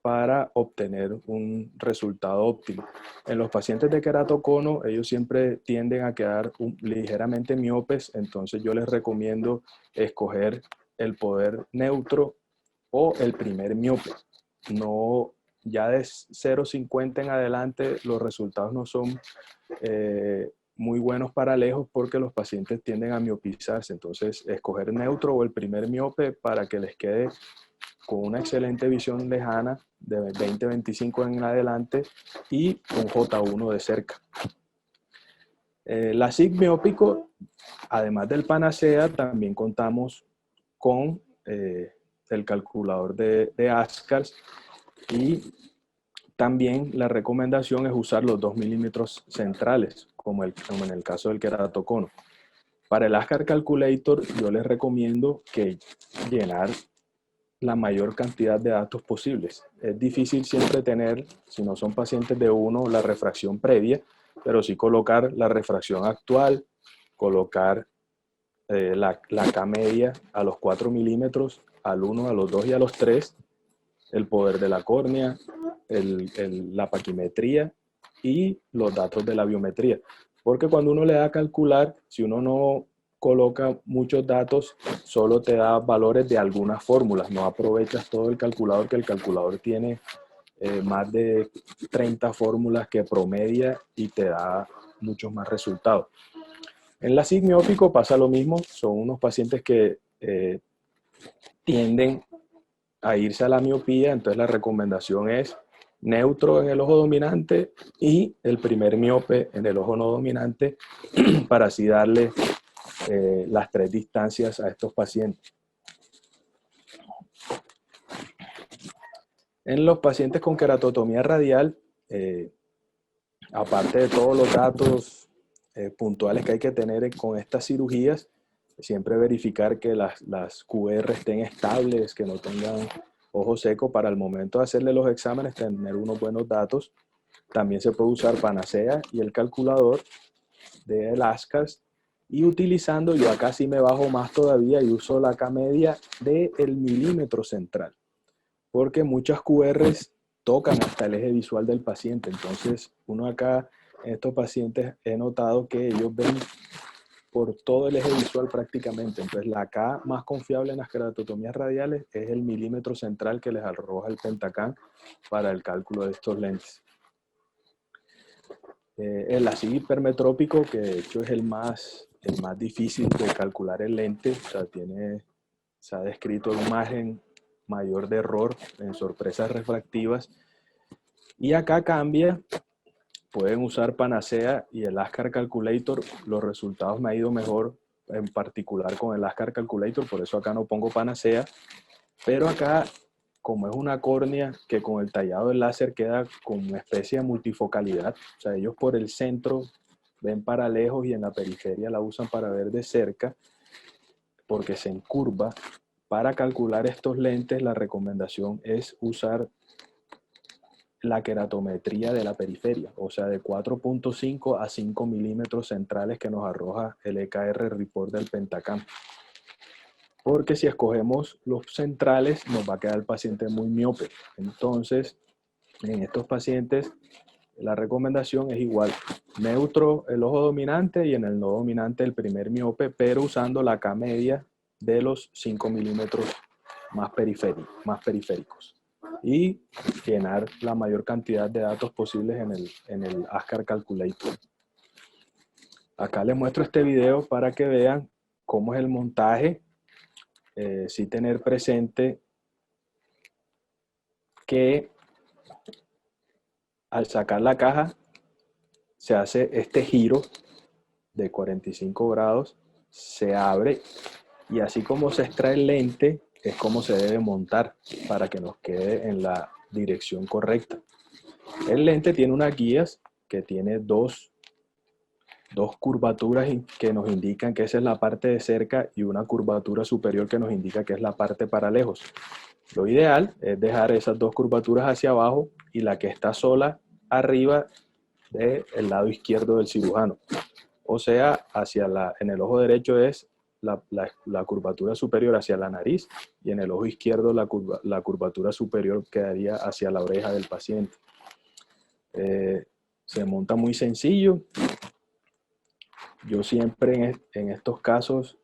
[SPEAKER 3] para obtener un resultado óptimo. En los pacientes de queratocono, ellos siempre tienden a quedar ligeramente miopes, entonces yo les recomiendo escoger el poder neutro o el primer miope. No, ya de 0,50 en adelante los resultados no son muy buenos para lejos porque los pacientes tienden a miopizarse. Entonces, escoger neutro o el primer miope para que les quede con una excelente visión lejana de 20-25 en adelante y un J1 de cerca. La SIG miópico, además del Panacea, también contamos con el calculador de ASCARS, y también la recomendación es usar los 2 milímetros centrales, como en el caso del queratocono. Para el ASCAR Calculator yo les recomiendo que llenar la mayor cantidad de datos posibles. Es difícil siempre tener, si no son pacientes de uno, la refracción previa, pero sí colocar la refracción actual, colocar la K media a los 4 milímetros, al 1, a los 2 y a los 3, el poder de la córnea, la paquimetría y los datos de la biometría. Porque cuando uno le da a calcular, si uno no coloca muchos datos, solo te da valores de algunas fórmulas, no aprovechas todo el calculador, que el calculador tiene más de 30 fórmulas que promedia y te da muchos más resultados. En la SIG miópico pasa lo mismo, son unos pacientes que tienden a irse a la miopía, entonces la recomendación es neutro en el ojo dominante y el primer miope en el ojo no dominante para así darle las 3 distancias a estos pacientes. En los pacientes con queratotomía radial, aparte de todos los datos puntuales que hay que tener con estas cirugías, siempre verificar que las QR estén estables, que no tengan ojo seco para el momento de hacerle los exámenes, tener unos buenos datos. También se puede usar Panacea y el calculador del ASCARS, y utilizando, yo acá sí me bajo más todavía y uso la K media del milímetro central, porque muchas QRs tocan hasta el eje visual del paciente. Entonces uno acá en estos pacientes he notado que ellos ven por todo el eje visual prácticamente. Entonces la K más confiable en las queratotomías radiales es el milímetro central que les arroja el Pentacam para el cálculo de estos lentes. El ASIG hipermetrópico, que de hecho es el más difícil de calcular el lente, o sea, se ha descrito un margen mayor de error en sorpresas refractivas, y acá cambia. Pueden usar Panacea y el ASCAR Calculator. Los resultados me ha ido mejor, en particular con el ASCAR Calculator, por eso acá no pongo Panacea. Pero acá, como es una córnea que con el tallado del láser queda con una especie de multifocalidad, o sea, ellos por el centro ven para lejos y en la periferia la usan para ver de cerca, porque se encurva. Para calcular estos lentes, la recomendación es usar la queratometría de la periferia, o sea, de 4.5 a 5 milímetros centrales que nos arroja el EKR report del Pentacam. Porque si escogemos los centrales, nos va a quedar el paciente muy miope. Entonces, en estos pacientes, la recomendación es igual: neutro el ojo dominante y en el no dominante el primer miope, pero usando la K media de los 5 milímetros más periféricos. Y llenar la mayor cantidad de datos posibles en el ASCAR Calculator. Acá les muestro este video para que vean cómo es el montaje. Sí tener presente que al sacar la caja se hace este giro de 45 grados, se abre, y así como se extrae el lente es como se debe montar para que nos quede en la dirección correcta. El lente tiene unas guías que tiene dos curvaturas que nos indican que esa es la parte de cerca y una curvatura superior que nos indica que es la parte para lejos. Lo ideal es dejar esas dos curvaturas hacia abajo y la que está sola arriba del lado izquierdo del cirujano. o sea, en el ojo derecho es la curvatura superior hacia la nariz y en el ojo izquierdo la curvatura superior quedaría hacia la oreja del paciente. Se monta muy sencillo. Yo siempre en estos casos,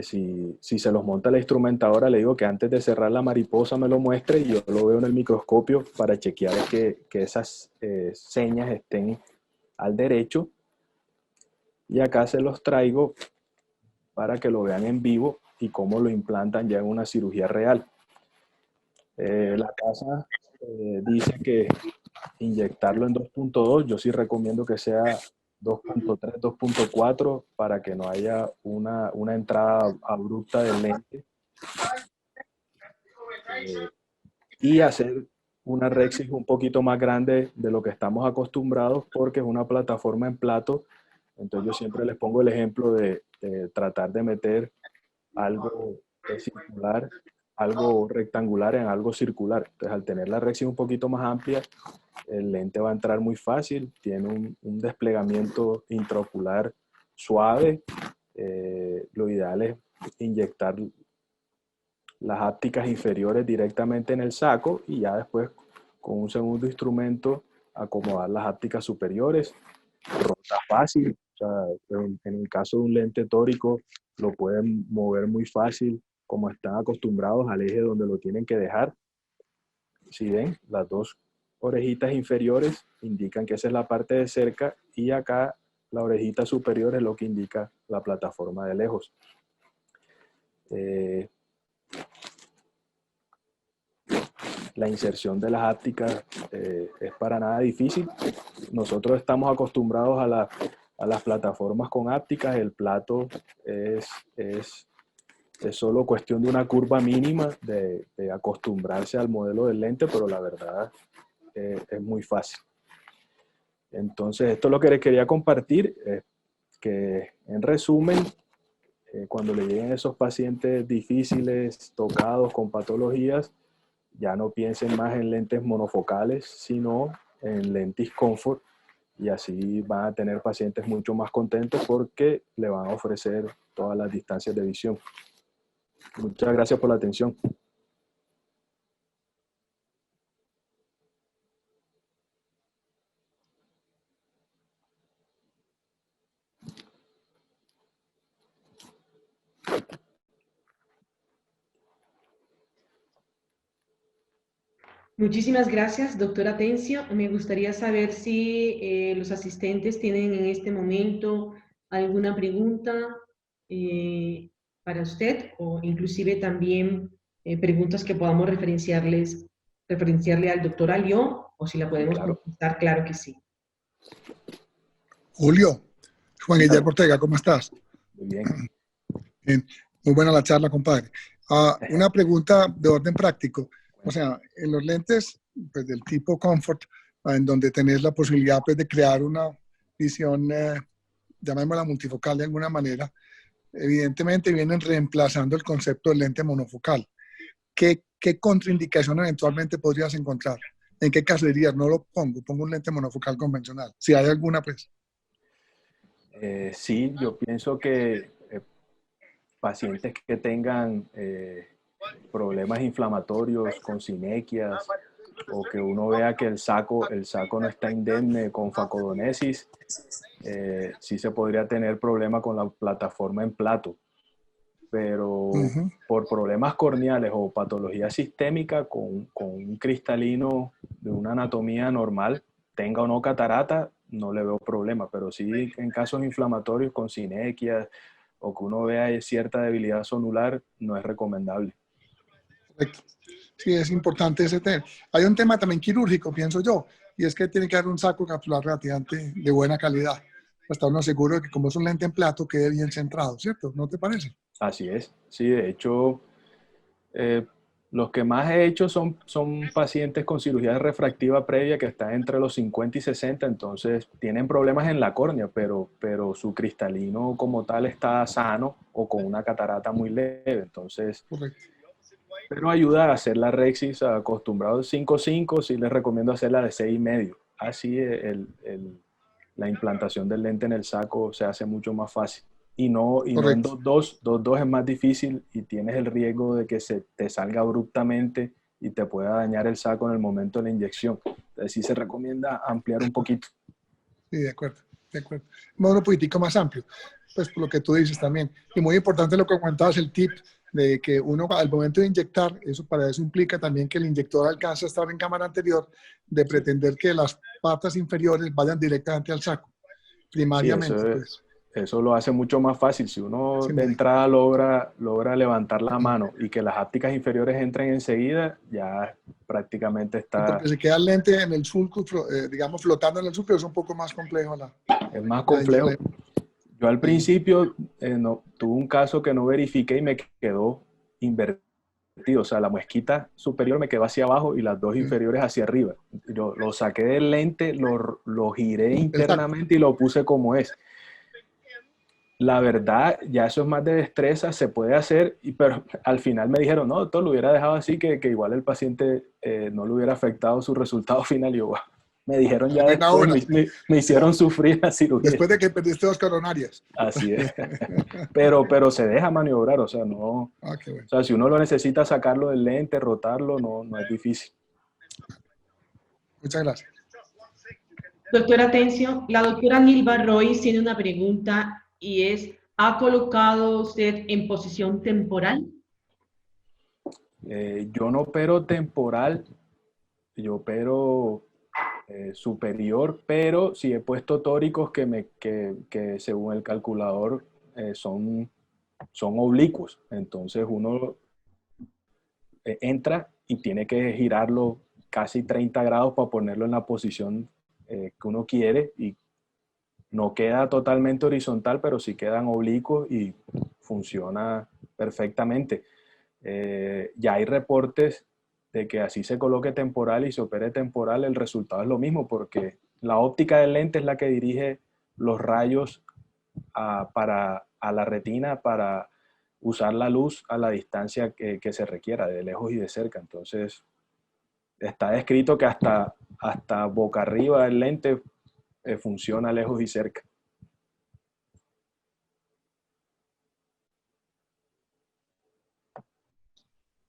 [SPEAKER 3] si se los monta la instrumentadora, le digo que antes de cerrar la mariposa me lo muestre y yo lo veo en el microscopio para chequear que esas señas estén al derecho. Y acá se los traigo para que lo vean en vivo y cómo lo implantan ya en una cirugía real. La casa dice que inyectarlo en 2.2, yo sí recomiendo que sea 2.3, 2.4 para que no haya una entrada abrupta del lente. Y hacer una Rexis un poquito más grande de lo que estamos acostumbrados porque es una plataforma en plato. Entonces yo siempre les pongo el ejemplo de tratar de meter algo circular, algo rectangular en algo circular. Entonces al tener la Rexis un poquito más amplia, el lente va a entrar muy fácil, tiene un desplegamiento intraocular suave. Lo ideal es inyectar las ápticas inferiores directamente en el saco y ya después con un segundo instrumento acomodar las ápticas superiores. Rota fácil, o sea, en el caso de un lente tórico lo pueden mover muy fácil como están acostumbrados al eje donde lo tienen que dejar. Si ven, las dos orejitas inferiores indican que esa es la parte de cerca y acá la orejita superior es lo que indica la plataforma de lejos. La inserción de las ápticas es para nada difícil. Nosotros estamos acostumbrados a las plataformas con ápticas. El plato es solo cuestión de una curva mínima de acostumbrarse al modelo del lente, pero la verdad es muy fácil. Entonces, esto es lo que les quería compartir, que en resumen, cuando le lleguen esos pacientes difíciles, tocados, con patologías, ya no piensen más en lentes monofocales, sino en lentes comfort, y así van a tener pacientes mucho más contentos porque le van a ofrecer todas las distancias de visión. Muchas gracias por la atención.
[SPEAKER 1] Muchísimas gracias, doctora Atencio. Me gustaría saber si los asistentes tienen en este momento alguna pregunta para usted o inclusive también preguntas que podamos referenciarle al doctor Alió o si la podemos
[SPEAKER 3] Claro.
[SPEAKER 1] contestar, claro que sí.
[SPEAKER 5] Julio, Juan
[SPEAKER 3] Sí,
[SPEAKER 5] Guillermo Ortega, ¿cómo estás?
[SPEAKER 3] muy bien.
[SPEAKER 5] Bien, muy buena la charla, compadre. Una pregunta de orden práctico. O sea, en los lentes pues, del tipo Comfort, en donde tenés la posibilidad pues, de crear una visión, llamémosla multifocal de alguna manera, evidentemente vienen reemplazando el concepto del lente monofocal. ¿Qué contraindicación eventualmente podrías encontrar? ¿En qué caso dirías, no lo pongo un lente monofocal convencional? Si hay alguna, pues.
[SPEAKER 3] Sí, yo pienso que pacientes que tengan problemas inflamatorios con sinequias o que uno vea que el saco no está indemne con facodonesis, sí se podría tener problema con la plataforma en plato. Pero por problemas corneales o patología sistémica con un cristalino de una anatomía normal, tenga o no catarata, no le veo problema. Pero sí en casos inflamatorios con sinequias o que uno vea cierta debilidad sonular, no es recomendable.
[SPEAKER 5] Correcto. Sí, es importante ese tema. Hay un tema también quirúrgico, pienso yo, y es que tiene que haber un saco capsular radiante de buena calidad. Hasta uno seguro de que como es un lente en plato, quede bien centrado, ¿cierto? ¿No te parece?
[SPEAKER 3] Así es. Sí, de hecho, los que más he hecho son pacientes con cirugía refractiva previa que están entre los 50 y 60, entonces tienen problemas en la córnea, pero su cristalino como tal está sano o con una catarata muy leve, entonces...
[SPEAKER 5] Correcto.
[SPEAKER 3] Pero ayuda a hacer la Rexis acostumbrado 5.5, sí les recomiendo hacerla de 6.5. Así la implantación del lente en el saco se hace mucho más fácil. Y no en
[SPEAKER 5] Correcto.
[SPEAKER 3] 2.2, 2.2 es más difícil y tienes el riesgo de que se te salga abruptamente y te pueda dañar el saco en el momento de la inyección. Entonces sí se recomienda ampliar un poquito.
[SPEAKER 5] Sí, de acuerdo, de acuerdo. Un modo un poquitico más amplio, pues por lo que tú dices también. Y muy importante lo que comentabas, el tip de que uno al momento de inyectar, eso para eso implica también que el inyector alcanza a estar en cámara anterior, de
[SPEAKER 3] Sí,
[SPEAKER 5] pretender que las patas inferiores vayan directamente al saco,
[SPEAKER 3] sí,
[SPEAKER 5] primariamente, pues.
[SPEAKER 3] eso lo hace mucho más fácil. Si uno
[SPEAKER 5] Sí,
[SPEAKER 3] de
[SPEAKER 5] muy,
[SPEAKER 3] entrada logra levantar la mano y que las ápticas inferiores entren enseguida, ya prácticamente
[SPEAKER 5] porque
[SPEAKER 3] está,
[SPEAKER 5] se queda el lente en el surco, digamos, flotando en el surco, es un poco más complejo
[SPEAKER 3] es más
[SPEAKER 5] la,
[SPEAKER 3] complejo. Yo al
[SPEAKER 5] sí.
[SPEAKER 3] principio no, tuve un caso que no verifiqué y me quedó invertido. O sea, la muesquita superior me quedó hacia abajo y las dos
[SPEAKER 5] Sí.
[SPEAKER 3] inferiores hacia arriba. Yo lo saqué del lente, lo giré
[SPEAKER 5] El saco.
[SPEAKER 3] internamente y lo puse como es. La verdad, ya eso es más de destreza, se puede hacer, pero al final me dijeron, no, doctor, lo hubiera dejado así, que igual el paciente no le hubiera afectado su resultado final. Y yo, "Wow". Me dijeron ya
[SPEAKER 5] Buena
[SPEAKER 3] después,
[SPEAKER 5] hora.
[SPEAKER 3] me hicieron sufrir la cirugía.
[SPEAKER 5] Después de que perdiste 2 coronarias.
[SPEAKER 3] Así es. Pero se deja maniobrar, o sea, no, o
[SPEAKER 5] Ah, qué bueno.
[SPEAKER 3] sea, si uno lo necesita sacarlo del lente, rotarlo, no es difícil.
[SPEAKER 5] Muchas gracias.
[SPEAKER 1] Doctora Atencio, la doctora Nilva Roy tiene una pregunta y es, ¿ha colocado usted en posición temporal?
[SPEAKER 3] Yo no opero temporal, yo opero superior, pero sí he puesto tóricos que según el calculador son oblicuos. Entonces uno entra y tiene que girarlo casi 30 grados para ponerlo en la posición que uno quiere y no queda totalmente horizontal, pero sí quedan oblicuos y funciona perfectamente. Ya hay reportes de que así se coloque temporal y se opere temporal, el resultado es lo mismo porque la óptica del lente es la que dirige los rayos a la retina para usar la luz a la distancia que se requiera, de lejos y de cerca. Entonces, está descrito que hasta boca arriba del lente funciona lejos y cerca.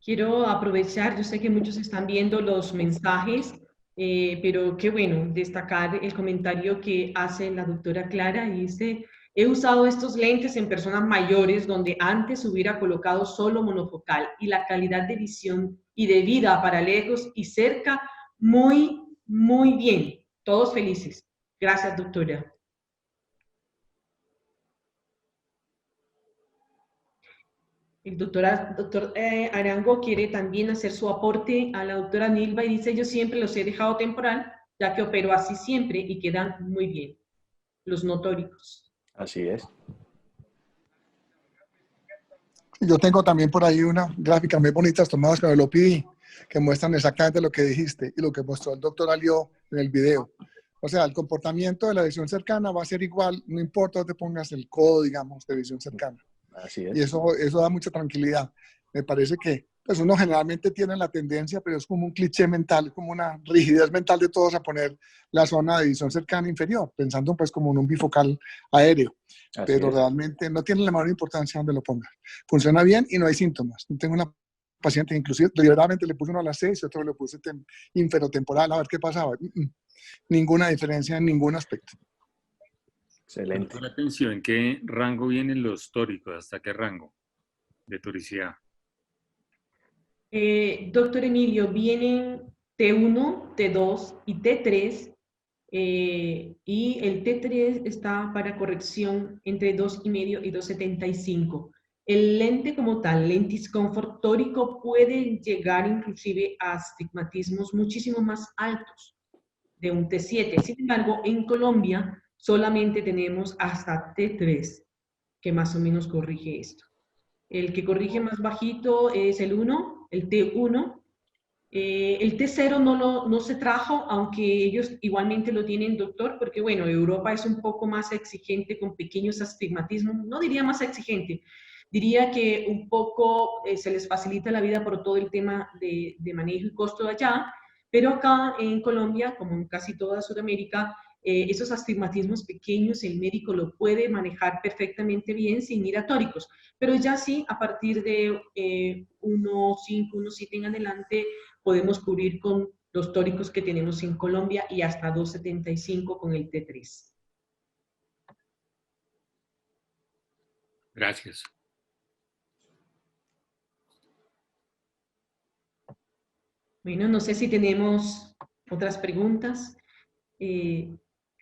[SPEAKER 1] Quiero aprovechar, yo sé que muchos están viendo los mensajes, pero qué bueno destacar el comentario que hace la doctora Clara y dice, he usado estos lentes en personas mayores donde antes hubiera colocado solo monofocal y la calidad de visión y de vida para lejos y cerca, muy, muy bien. Todos felices. Gracias, doctora. El doctor Arango quiere también hacer su aporte a la doctora Nilva y dice, yo siempre los he dejado temporal, ya que opero así siempre y quedan muy bien, los notóricos.
[SPEAKER 3] Así es.
[SPEAKER 5] Yo tengo también por ahí una gráfica muy bonitas tomadas con el OPD que muestran exactamente lo que dijiste y lo que mostró el doctor Alio en el video. O sea, el comportamiento de la visión cercana va a ser igual, no importa dónde pongas el codo, digamos, de visión cercana.
[SPEAKER 3] Así
[SPEAKER 5] Y
[SPEAKER 3] es.
[SPEAKER 5] eso da mucha tranquilidad. Me parece que pues uno generalmente tiene la tendencia, pero es como un cliché mental, como una rigidez mental de todos a poner la zona de visión cercana inferior, pensando pues como en un bifocal aéreo,
[SPEAKER 3] Así
[SPEAKER 5] pero
[SPEAKER 3] es.
[SPEAKER 5] realmente no tiene la menor importancia donde lo pongas. Funciona bien y no hay síntomas. Tengo una paciente que inclusive deliberadamente le puse uno a las 6 y otro le puse inferotemporal a ver qué pasaba. Ninguna diferencia en ningún aspecto.
[SPEAKER 3] Excelente.
[SPEAKER 6] La atención, ¿en qué rango vienen los tóricos? ¿Hasta qué rango de toricidad?
[SPEAKER 1] Doctor Emilio, vienen T1, T2 y T3, y el T3 está para corrección entre 2,5 y 2,75. El lente como tal, lentis comfort tórico, puede llegar inclusive a astigmatismos muchísimo más altos, de un T7. Sin embargo, en Colombia solamente tenemos hasta T3, que más o menos corrige esto. El que corrige más bajito es el 1, el T1. El T0 no se trajo, aunque ellos igualmente lo tienen, doctor, porque bueno, Europa es un poco más exigente con pequeños astigmatismos, no diría más exigente, diría que un poco se les facilita la vida por todo el tema de manejo y costo de allá, pero acá en Colombia, como en casi toda Sudamérica, esos astigmatismos pequeños el médico lo puede manejar perfectamente bien sin ir a tóricos, pero ya sí, a partir de 1,5, 1,7 en adelante, podemos cubrir con los tóricos que tenemos en Colombia y hasta 2,75 con el T3.
[SPEAKER 6] Gracias.
[SPEAKER 1] Bueno, no sé si tenemos otras preguntas.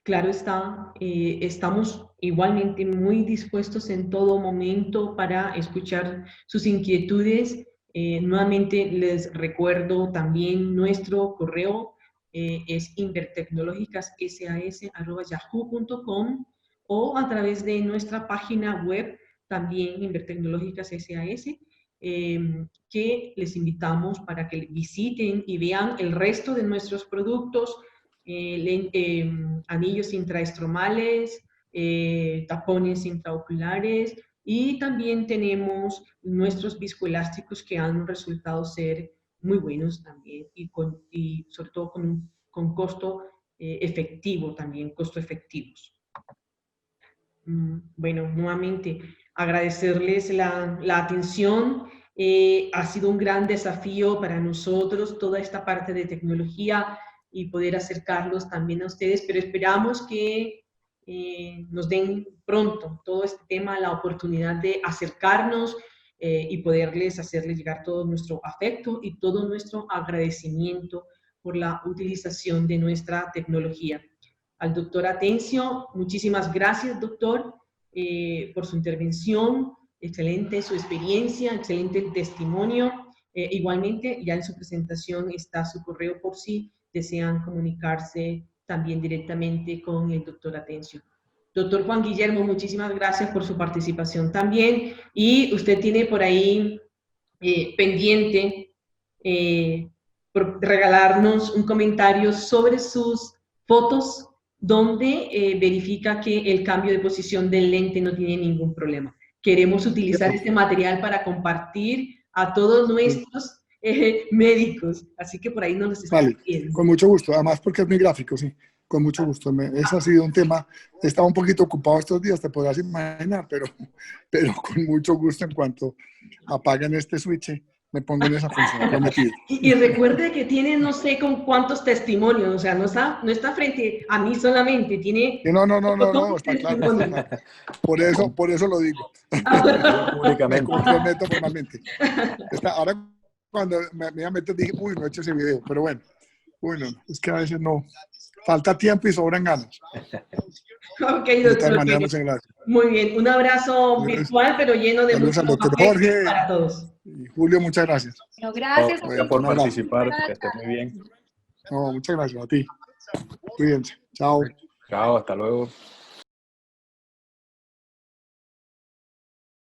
[SPEAKER 1] Claro está, estamos igualmente muy dispuestos en todo momento para escuchar sus inquietudes. Nuevamente les recuerdo también nuestro correo, es invertecnologicas.sas@yahoo.com o a través de nuestra página web, también Invertecnológicas SAS, que les invitamos para que visiten y vean el resto de nuestros productos, anillos intraestromales, tapones intraoculares, y también tenemos nuestros viscoelásticos que han resultado ser muy buenos también y sobre todo con costo efectivo también, costo efectivos. Bueno, nuevamente agradecerles la atención. Ha sido un gran desafío para nosotros toda esta parte de tecnología y poder acercarlos también a ustedes, pero esperamos que nos den pronto todo este tema, la oportunidad de acercarnos y poderles hacerles llegar todo nuestro afecto y todo nuestro agradecimiento por la utilización de nuestra tecnología. Al doctor Atencio, muchísimas gracias, doctor, por su intervención, excelente su experiencia, excelente el testimonio. Igualmente, ya en su presentación está su correo por si desean comunicarse también directamente con el doctor Atencio. Doctor Juan Guillermo, muchísimas gracias por su participación también. Y usted tiene por ahí pendiente por regalarnos un comentario sobre sus fotos donde verifica que el cambio de posición del lente no tiene ningún problema. Queremos utilizar este material para compartir a todos nuestros médicos, así que por ahí nos está
[SPEAKER 5] viendo. Con mucho gusto, además porque es muy gráfico, sí, con mucho gusto. Ese ha sido un tema, estaba un poquito ocupado estos días, te podrás imaginar, pero con mucho gusto en cuanto apaguen este switch, me pongo en esa función, prometido.
[SPEAKER 1] Y recuerde que tiene no sé con cuántos testimonios, o sea, no está frente a mí solamente, tiene...
[SPEAKER 5] No, está claro. Por eso lo digo. Me comprometo formalmente. Ahora cuando me iba a meter dije, uy, no he hecho ese video, pero bueno, es que a veces no, falta tiempo y sobran ganas.
[SPEAKER 1] Ok, doctor.
[SPEAKER 5] Muchas gracias.
[SPEAKER 1] Muy bien, un abrazo virtual, pero lleno de mucho
[SPEAKER 5] doctor Jorge
[SPEAKER 1] para todos.
[SPEAKER 5] Y Julio, muchas gracias.
[SPEAKER 4] No, gracias.
[SPEAKER 3] Gracias por participar, que estés muy bien.
[SPEAKER 5] No, muchas gracias a ti. Cuídense. Chao.
[SPEAKER 3] Chao, hasta luego.